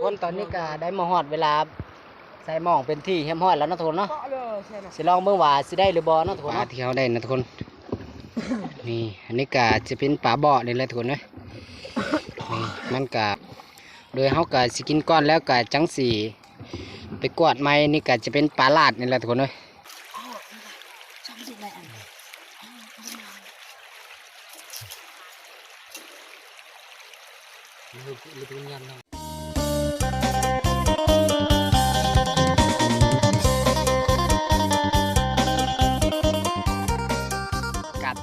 คนตอนนี้ก็ได้มาฮอดเวลาใส่หม้องเป็นที่เฮียมห้อยแล้วนะทุกคนเนาะสิลองเบิ่งว่าสิได้หรือบ่เนาะทุกคนที่เขาได้นะทุกคนนี่อันนี้ก็จะเป็นปลาบ่อนี่แหละทุกคนเนาะนี่มันก็โดยเขาก็สิกินก้อนแล้วก็จังสีไปกวาดไม้นี่ก็จะเป็นปลาลาดนี่แหละทุกคนเนาะ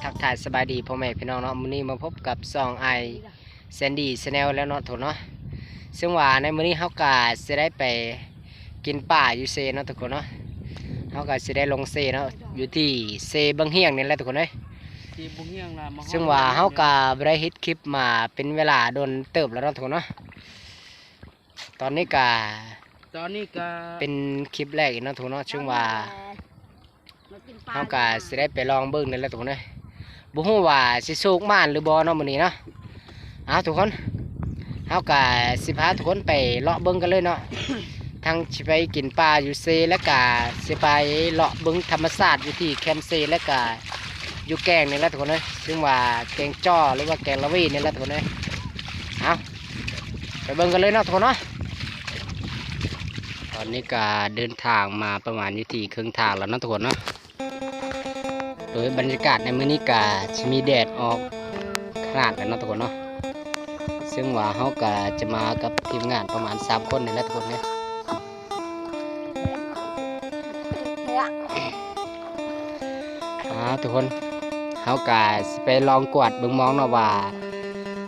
ทักทายสบายดีพ่อแม่พี่น้องเนาะมื้อนี้มาพบกับซองไอแซนดี้ชาแนลแล้วเนาะทุกเนาะซึ่งว่าในมื้อนี้เฮาก็สิได้ไปกินป่าอยู่เซเนาะทุกคนเนาะเฮาก็สิได้ลงเซเนาะอยู่ที่เซบางเฮียงนี่แหละทุกคนเอ้ยซึ่งว่าเฮาก็บ่ได้เฮ็ดคลิปมาเป็นเวลาโดนเติบแล้วเนาะทุกคนเนาะตอนนี้ก็เป็นคลิปแรกอีกเนาะทุกคนเนาะซึ่งว่าเฮาก็สิได้ไปลองเบิ่งนี่แหละทุกคนเอ้ยบ่ฮู้ว่าสิโชคม่านหรือบ่เนาะมื้อนี้เนาะทุกคนเฮาก็สิพาทุกคนไปเลาะเบิ่งกันเลยเนาะ ทั้งสิไปกินปลาอยู่เซและก็สิไปเลาะเบิ่งธรรมชาติอยู่ที่แคมป์เซและก็อยู่แกงนี่แหละทุกคนเอ้ยซึ่งว่าแกงจ้อหรือว่าแกงละวีนี่แหละทุกคนเอ้ยไปเบิ่งกันเลยเนาะทุกคนเนาะตอนนี้ก็เดินทางมาประมาณอยู่ที่ครึ่งทางแล้วเนาะทุกคนเนาะโดยบรรยากาศในมื้อนี้ก็จะมีแดดออกขนาดแล้วเนาะทุกคนเนาะซึ่งว่าเฮาก็จะมากับทีมงานประมาณ3คนนี่แหละทุกคนเนี่ยทุกคนเฮาก็สิไปลองกวาดเบิ่งมองเนาะว่า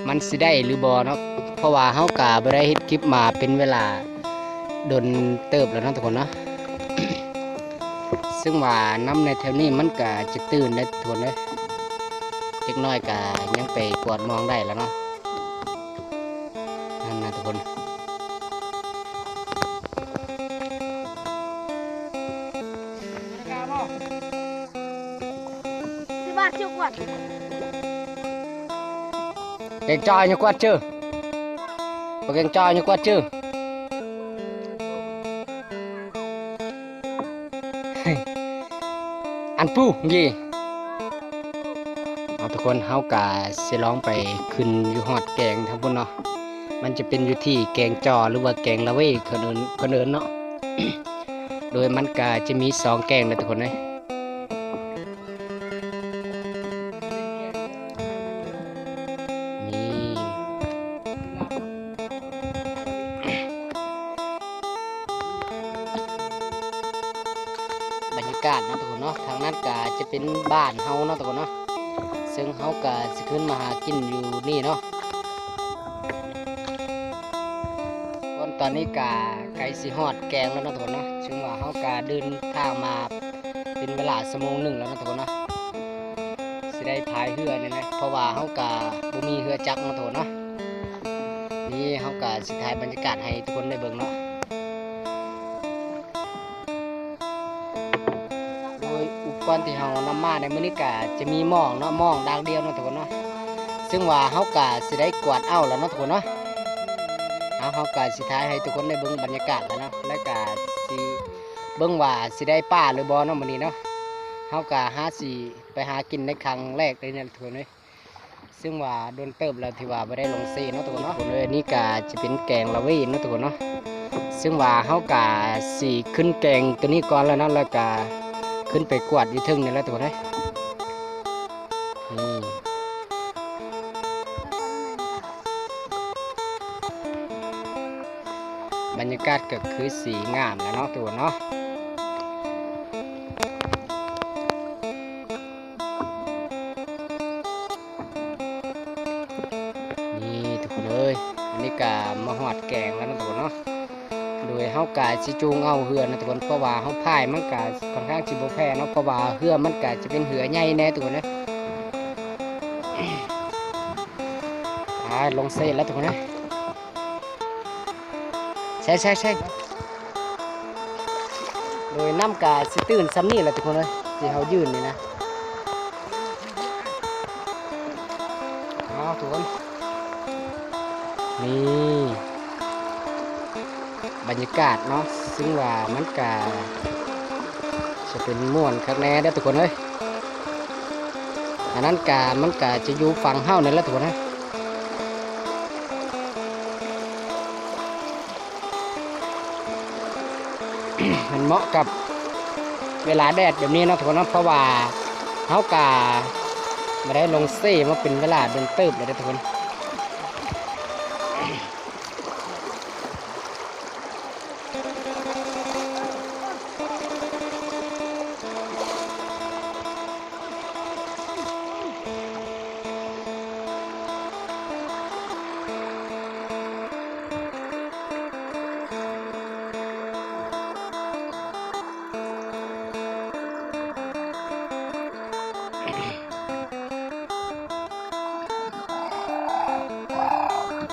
มันสิได้หรือบ่เนาะเพราะว่าเฮาก็บ่ได้เฮ็ดคลิปมาเป็นเวลาโดนเติบแล้วเนาะทุกคนเนาะ ซึ่งว่าน้ำในแถวนี้มันก็จะตื่นได้ทุกคนเลยเล็กน้อยก็ยังไปกวาดมองได้แล้วเนาะนั่นนะทุกคนเก่งจอยnhư quạt chưa và ก่งจอยnhư quạt chưa อันปูยี่ทุกคนเฮากะสิลองไปขึ้นอยู่หอดแกงทั้งพุ่นเนาะมันจะเป็นอยู่ที่แกงจอหรือว่าแกงละเว้คนอื่นเนาะ โดยมันก็จะมี2แกงเลยทุกคนเลยนี่บรรยากาศนะทุกคนเนาะทางนั้นก็จะเป็นบ้านเฮาเนาะทุกคนเนาะซึ่งเฮาก็สิขึ้นมาหากินอยู่นี่เนาะตอนนี้ก็ไก่สิฮอดแกงแล้วเนาะทุกคนเนาะซึ่งว่าเฮาก็เดินทางมาเป็นเวลา1 ชั่วโมงแล้วเนาะทุกคนเนาะสิได้พายเรือนี่นะเพราะว่าเฮาก็บ่มีเรือจักรเนาะทุกคนเนาะนี่เฮาก็สิถ่ายบรรยากาศให้ทุกคนได้เบิ่งเนาะอุปกรณ์ที่เฮานำมาในมื้อนี้ก็จะมีหม้องเนาะหม้องดางเดียวเนาะทุกคนเนาะซึ่งว่าเฮาก็สิได้กวาดเอาแล้วเนาะทุกคนเนาะเฮาก็สิท้ายให้ทุกคนได้เบิ่งบรรยากาศแล้วเนาะแล้วก็สิเบิ่งว่าสิได้ป่าหรือบ่เนาะมื้อนี้เนาะเฮาก็สิไปหากินในครั้งแรกเลยเนี่ยทุกคนเอ้ยซึ่งว่าโดนเติบแล้วที่ว่าบ่ได้ลงเซเนาะทุกคนเนาะอันนี้ก็จะเป็นแกงละเว้เนาะทุกคนเนาะซึ่งว่าเฮาก็สิขึ้นแกงตัวนี้ก่อนแล้วเนาะแล้วก็ขึ้นไปกวาดอยู่ทึ่งนี่แหละทุกคนเอ้ยบรรยากาศก็คือสีงามแล้วเนาะตัวเนาะนี่ทุกคนเลยอันนี้ก็มาหอดแกงแล้วนะทุกคนเนาะโดยเฮากะสิจูงเอาเหือนะทุกคนเพราะว่าเฮาพายมันกะค่อนข้างสิบ่แพ้เนาะเพราะว่าเหือมันกะจะเป็นเหือใหญ่แน่ทุกคนนะลงเส้นแล้วทุกคนนะใช่โดยน้ำกาสิตื่นซ้ำนี่แหละทุกคนเลยที่เขายืนนี่นะทุกคนนี่ บรรยากาศเนาะซึ่งว่ามันกะจะเป็นม่วนคักแน่ได้อทุกคนเลยอันนั้นกะมันกะจะอยู่ฝั่งเฮ้านั่นแหละทุกคนนะ มันเหมาะกับเวลาแดดแบบนี้นะทุกคนนะเพราะว่าเฮากะไม่ได้ลงเซ่มาเป็นเวลาเดินเติบเลยนะทุกคน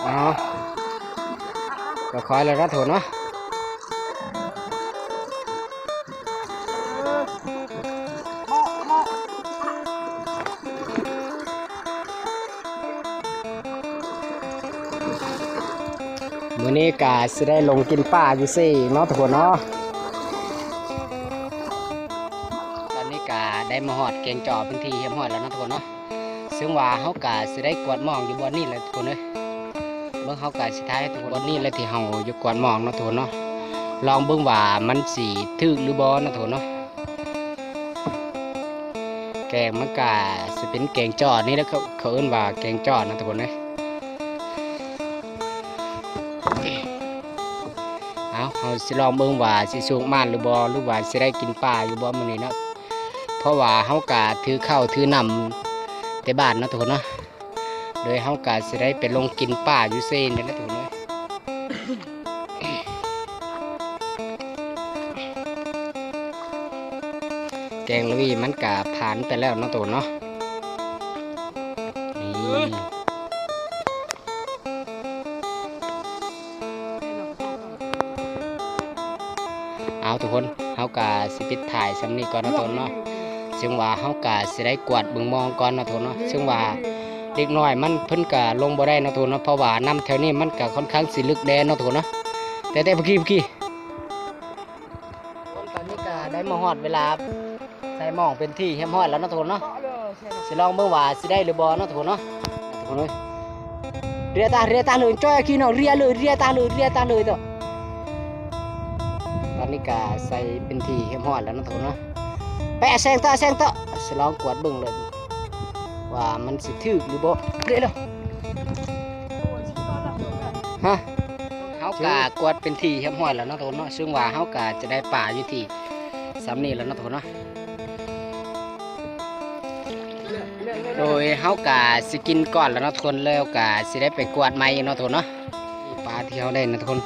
อ๋อก็คอยเลยนะทุกคนเนาะมื้อนี้กะสิได้ลงกินป่าอยู่ซิเนาะทุกคนเนาะตอนนี้กะได้มาหอดเกงจอพื้นที่เฮียมหอดแล้วเนาะทุกคนเนาะซึ่งว่าเฮากะสิได้กวดหมองอยู่บนนี้เลยทุกคนเลยเบิ่งเฮากะสิท้ายทุกคนบนนี้เลยที่เฮาอยู่กวดหมองเนาะทุกคนเนาะลองเบิ่งว่ามันสิถึกหรือบ่เนาะทุกคนเนาะแกงมันกะสิเป็นแกงจอนี่แล้วเขาเอิ้นว่าแกงจอนะทุกคนเลยเอาสิลองเบิ่งว่าสิสุกมานหรือบ่หรือว่าสิได้กินปลาอยู่บ่มื้อนี้เนาะเพราะว่าเฮากะถือข้าวถือนำแต่บ้านเนาะทุกคนเนาะโดยเฮากะสิได้ไปลงกินปลาอยู่เซ่นี่แหละทุกคนเนาะแกงละวีมันกะผ่านไปแล้วเนาะทุกคนเนาะนี่เอาทุกคนเฮากะสิปิดถ่ายสำนี้ก่อนเนาะทุกคนเนาะซึ่งว่าเฮากะสิได้กวาดเบิ่งมองก่อนเนาะทุกคนเนาะซึ่งว่าเด็กน้อยมันเพิ่นกะลงบ่ได้เนาะทุกคนเนาะเพราะว่าน้ำแถวนี้มันกะค่อนข้างสิลึกแดนเนาะทุกคนเนาะแต่เมื่อกี้ตอนนี้กะได้มาฮอดเวลาใส่หม้องเป็นที่เฮียมฮอดแล้วเนาะทุกคนเนาะสิลองเบิ่งว่าสิได้หรือบ่เนาะทุกคนเนาะทุกคนเอ้ยเรียตาเลยจ้อยขี้เนาะเรียตาเลยตัวตอนนี้กะใส่เป็นที่เฮียมฮอดแล้วเนาะทุกคนเนาะแปะแซงต่อสิลองกวดเบิ่งเลยว่ามันสิถึกหรือบ่เด้อฮะเฮากะกวดเป็นที่เฮียมฮอดแล้วเนาะทุกคนเนาะซึ่งว่าเฮากะจะได้ป่าอยู่ที่สำนี้แล้วเนาะทุกคนเนาะโดยเฮากะสิกินก่อนแล้วเนาะทุกคนแล้วกะสิได้ไปกวาดไม้เนาะทุกคนเนาะนี่ปลาที่เฮาได้นะทุกคน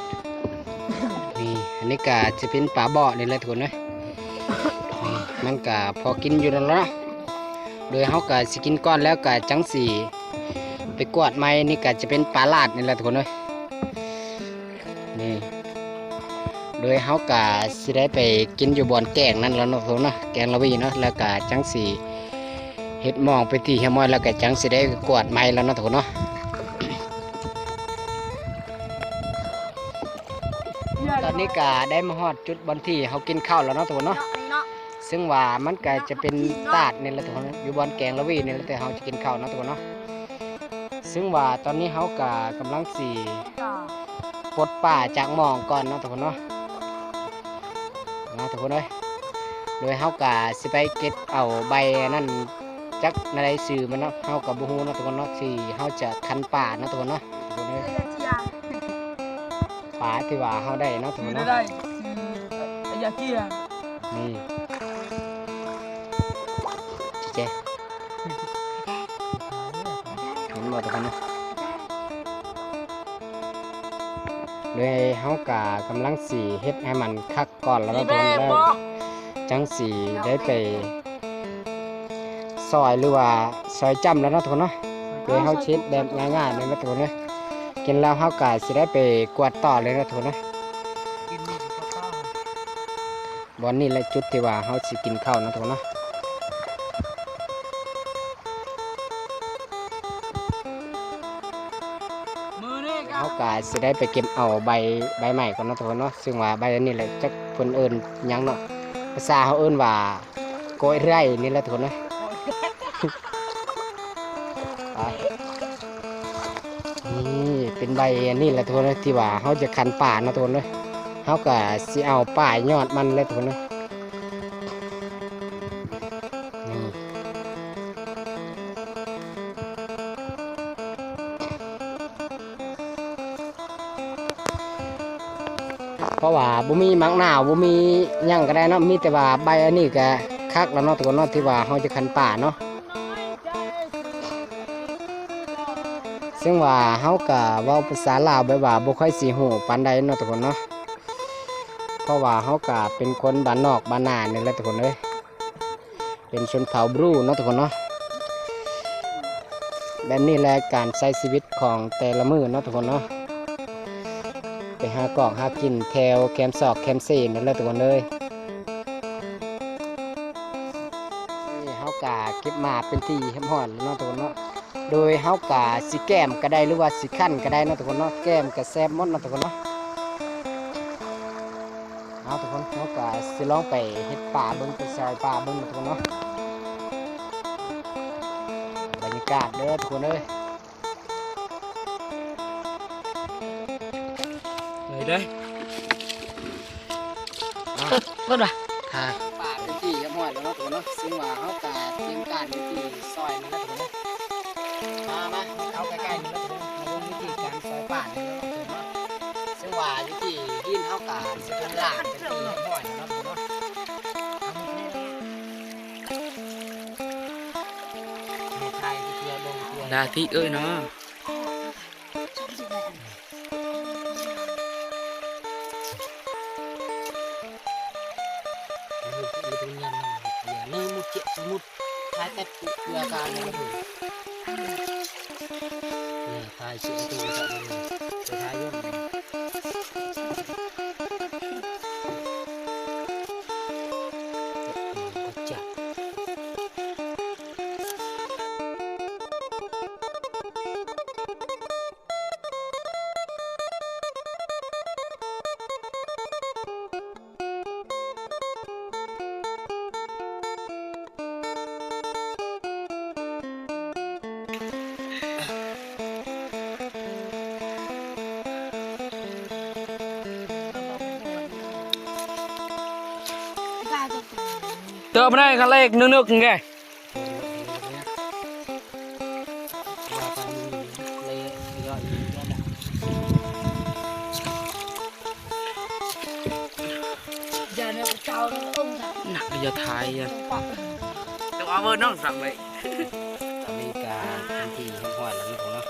นี่อันนี้กะจะเป็นปลาบ่อนี่แหละทุกคนเนาะมันกะพอกินอยู่แล้วเนาะโดยเฮากะสิกินก่อนแล้วกะจังสีไปกวาดไม้นี่กะจะเป็นปลาลาดนี่แหละทุกคนเนาะนี่โดยเฮากะสิได้ไปกินอยู่บ่อนแกงนั่นแล้วเนาะทุกคนเนาะแกงละวีเนาะแล้วกะจังสีเฮ็ดมองไปที่เฮียมอยแล้วก็จังสิได้กวาดไม้แล้วเนาะทุกคนเนาะตอนนี้ก็ได้มาฮอดจุดบนที่เขากินข้าวแล้วเนาะทุกคนเนาะซึ่งว่ามันก็จะเป็นตาดนี่แหละทุกคนอยู่บนแกงละวีนี่แหละแต่เขาจะกินข้าวเนาะทุกคนเนาะซึ่งว่าตอนนี้เขาก็กำลังสิปลดป่าจากหมองก่อนเนาะทุกคนเนาะทุกคนเลยโดยเขาก็สิไปเก็บเอาใบนั่นจักในสื่อมันเนาะเฮากับบูฮูเนาะทุกคนเนาะที่เฮาจะคันป่าเนาะทุกคนเนาะป่าที่ว่าเฮาได้เนาะทุกคนเนาะอยากเกี่ยนี่เจ๊เห็นบ่ทุกคนเนาะโดยเฮากะกำลังสีเฮ็ดให้มันคักก่อนแล้วเนาะทุกคนแล้วจังสีได้ไปซอยหรือว่าซอยจ้ำแล้วเนาะทุกคนเนาะโดยเฮาเช็ดแบบง่ายๆเลยนะทุกคนเนาะกินแล้วเฮากะสิได้ไปกวาดต่อเลยนะทุกคนเนาะบอนนี้แหละจุดที่ว่าเฮาสิกินข้าวนะทุกคนเนาะเฮา ากะสิได้ไปเก็บเอาใบใหม่ก่อนเนาะทุกคนเนาะซึ่งว่าใบอันนี้แหละจักเพิ่นเอิ้นหยังเนาะภาษาเขาเอิ้นว่าโกยไร่นี่แหละทุกคนเนาะ ไปนี่เป็นใบอันนี้แหละทุกคนเนาะที่ว่าเขาจะคันป่าเนาะทุกคนเนาะเขาก็สิเอาป่ายยอดมันเลยทุกคนเนาะนี่เพราะว่าบ่มีมักหนาวบ่มีหยังก็ได้เนาะมีแต่ว่าใบอันนี้ก็คักแล้วเนาะทุกคนเนาะที่ว่าเขาจะคันป่าเนาะซึ่งว่าเฮาก็เว้าภาษาลาวแบบว่าบ่ค่อยสิฮู้ปานใดเนาะทุกคนเนาะเพราะว่าเฮาก็เป็นคนบ้านนอกบ้านนานี่แหละทุกคนเอ้ยเป็นชนเผ่าบรูเนาะทุกคนเนาะแบบนี้แหละการใช้ชีวิตของแต่ละมื้อเนาะทุกคนเนาะไปหากอกหากินแถวแคมป์ซอกแคมป์เซนนั่นแหละทุกคนเอ้ยนี่เฮาก็เก็บมาเป็นที่เรียบร้อยแล้วเนาะทุกคนเนาะโดยเฮากะสิแก้มก็ได้หรือว่าสิขั้นก็ได้เนาะทุกคนเนาะแก้มก็แซ่บหมดเนาะทุกคนเนาะเอาทุกคนเฮากะสิลองไปเฮ็ดป่าเบิ่งไปซอยป่าเบิ่งเนาะทุกคนเนาะบรรยากาศเด้อทุกคนเอ้ย เลยได้ ก็ได้ ค่ะป่าเป็นที่เรียบร้อยแล้วเนาะทุกคนเนาะซึ่งว่าเฮากะเตรียมการเป็นที่ซอยนี่เนาะทุกคนเนาะมาเข้าใกล้ๆนี่เนาะทุกคนมาดูวิธีการซอยป่านี่เนาะทุกคนเนาะซึ่งว่าอยู่ที่ดินเฮากะสิเป็นล่างเป็นที่เรียบร้อยแล้วเนาะทุกคนเนาะมีใครที่เกี่ยวลงเกี่ยว ดาที่เอ้ยเนาะ นี่มุดเจ็บมุดท้ายแต่ปุเรือการเลยนี่ท้ายเสียตัวจะเลยจะท้ายย่นจับ เติมได้กันเลขนึกๆไง giờ nó trâu nó ung thật หนักจะทายอ่ะต้องเอาเบอร์น้องสั่งเลย ตอนนี้การเป็นที่ห้อยแล้วนี่ผมเนาะ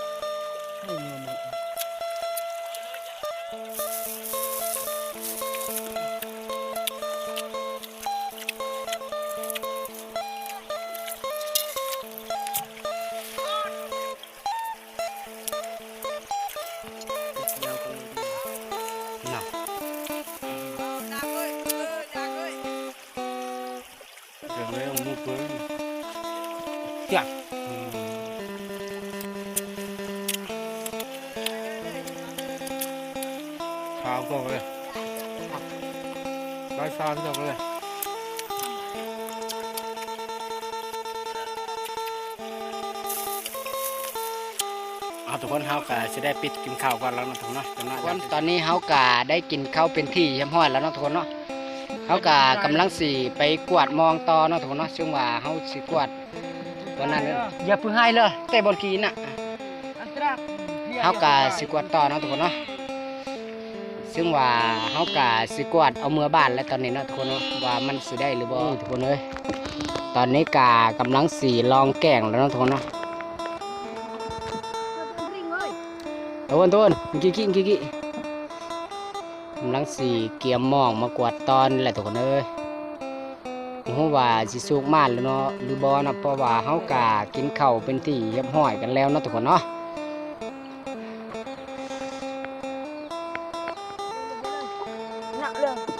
เนาะ เดี๋ยวไม่เอามุกเลยจ้ะข้าวก็เลยไปซ้อนก็เลย เอาทุกคนเฮาก็จะได้ปิดกินข้าวก่อนแล้วนะทุกคนเนาะวันตอนนี้เฮาก็ได้กินข้าวเป็นที่เรียบร้อยแล้วเนาะทุกคนเนาะเฮาก็กำลังสิไปกวาดมองต่อเนาะทุกคนเนาะซึ่งว่าเฮาสิกวาดวันนั้นอย่าเพิ่งให้เลยแต่บนกีน่ะเฮาก็สิกวาดต่อเนาะทุกคนเนาะซึ่งว่าเฮาก็สิกวาดเอาเมื่อบ้านแล้วตอนนี้เนาะทุกคนเนาะว่ามันสิได้หรือบ่ทุกคนเอ้ยตอนนี้กากำลังสิลองแกงแล้วเนาะทุกคนเนาะทุนกี้กำลังสีเกียมมองมากวาดตอนแหละทุกคนเอ้ยผมว่าสิสุกมากแล้วเนาะหรือบ่นะเพราะว่าเฮากะกินข้าวเป็นที่เรียบร้อยกันแล้วเนาะทุกคนเนาะ nặng luôn